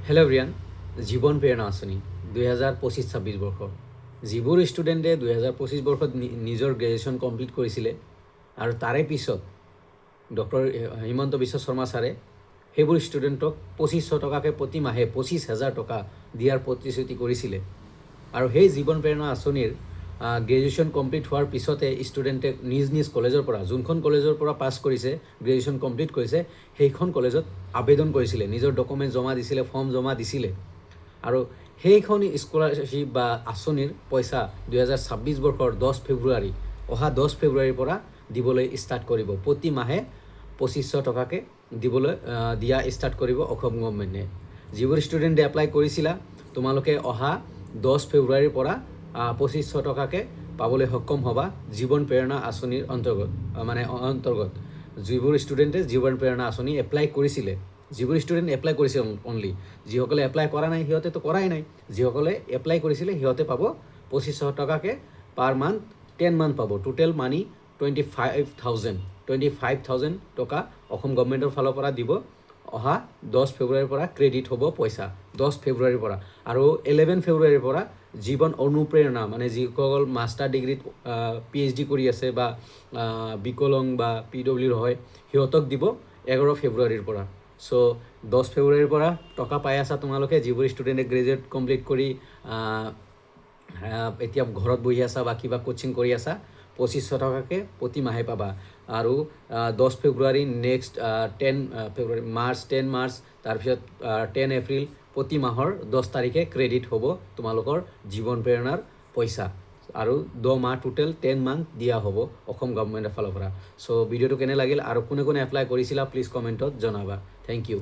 Hello' everyone, জীৱন প্ৰেৰণা আঁচনি 2025-26 বৰ্ষৰ যিবোৰ ষ্টুডেণ্টে 2025 বৰ্ষত নিজৰ গ্ৰেজুৱেশ্যন কমপ্লিট কৰিছিলে আৰু তাৰে পিছত ডক্টৰ হিমন্ত বিশ্ব শৰ্মা ছাৰে সেইবোৰ ষ্টুডেণ্টক 2500 টকাকৈ প্ৰতি মাহে 25,000 টকা দিয়াৰ প্ৰতিশ্ৰুতি কৰিছিলে। আৰু সেই জীৱন প্ৰেৰণা আঁচনিৰ গ্ৰেজুৱেশ্যন কমপ্লিট হোৱাৰ পিছতে ষ্টুডেণ্টে নিজ কলেজৰ পৰা যোনখন কলেজৰ পৰা পাছ কৰিছে, গ্ৰেজুৱেশ্যন কমপ্লিট কৰিছে, সেইখন কলেজত আবেদন কৰিছিলে, নিজৰ ডকুমেণ্ট জমা দিছিলে, ফৰ্ম জমা দিছিলে। আৰু সেইখন স্কলাৰশ্বিপ বা আঁচনিৰ পইচা 2026 বৰ্ষৰ 10 ফেব্ৰুৱাৰী অহা 10 ফেব্ৰুৱাৰীৰ পৰা দিবলৈ ষ্টাৰ্ট কৰিব। প্ৰতি মাহে 2500 টকাকৈ দিয়া ষ্টাৰ্ট কৰিব অসম গভৰ্ণমেণ্টে। যিবোৰ ষ্টুডেণ্টে এপ্লাই কৰিছিলা, তোমালোকে অহা 10 ফেব্ৰুৱাৰীৰ পৰা 2500 টকাকৈ পাবলৈ সক্ষম হ'বা জীৱন প্ৰেৰণা আঁচনিৰ অন্তৰ্গত। যিবোৰ ষ্টুডেণ্টে জীৱন প্ৰেৰণা আঁচনি এপ্লাই কৰিছিলে, যিবোৰ ষ্টুডেণ্ট এপ্লাই কৰিছে অনলি, যিসকলে এপ্লাই কৰা নাই সিহঁতেতো কৰাই নাই, যিসকলে এপ্লাই কৰিছিলে সিহঁতে পাব 2500 টকাকৈ পাৰ মান্থ 10 মান্থ পাব। টোটেল মানি 25,000 টকা অসম গভৰ্ণমেণ্টৰ ফালৰ পৰা দিব। অহা 10 ফেব্ৰুৱাৰীৰ পৰা ক্ৰেডিট হ'ব পইচা, 10 ফেব্ৰুৱাৰীৰ পৰা। আৰু 11 ফেব্ৰুৱাৰীৰ পৰা জীৱন অনুপ্ৰেৰণা, মানে যিসকল মাষ্টাৰ ডিগ্ৰীত PhD কৰি আছে বা বিকলং বা PWৰ হয়, সিহঁতক দিব 11 ফেব্ৰুৱাৰীৰ পৰা। চ' 10 ফেব্ৰুৱাৰীৰ পৰা টকা পাই আছা তোমালোকে, যিবোৰ ষ্টুডেণ্টে গ্ৰেজুৱেট কমপ্লিট কৰি এতিয়া ঘৰত বহি আছা বা কিবা কোচিং কৰি আছা, 2500 টকাকৈ প্ৰতি মাহে পাবা। আৰু 10 ফেব্ৰুৱাৰী নেক্সট 10 মাৰ্চ, তাৰপিছত 10 এপ্ৰিল, প্ৰতি মাহৰ 10 তাৰিখে ক্ৰেডিট হ'ব তোমালোকৰ জীৱন প্ৰেৰণাৰ পইচা। আৰু 10 মাহ টোটেল 10 মান্থ দিয়া হ'ব অসম গভৰ্ণমেণ্টৰ ফালৰ পৰা। চ' ভিডিঅ'টো কেনে লাগিল আৰু কোনে কোনে এপ্লাই কৰিছিলা প্লিজ কমেণ্টত জনাবা। Thank U.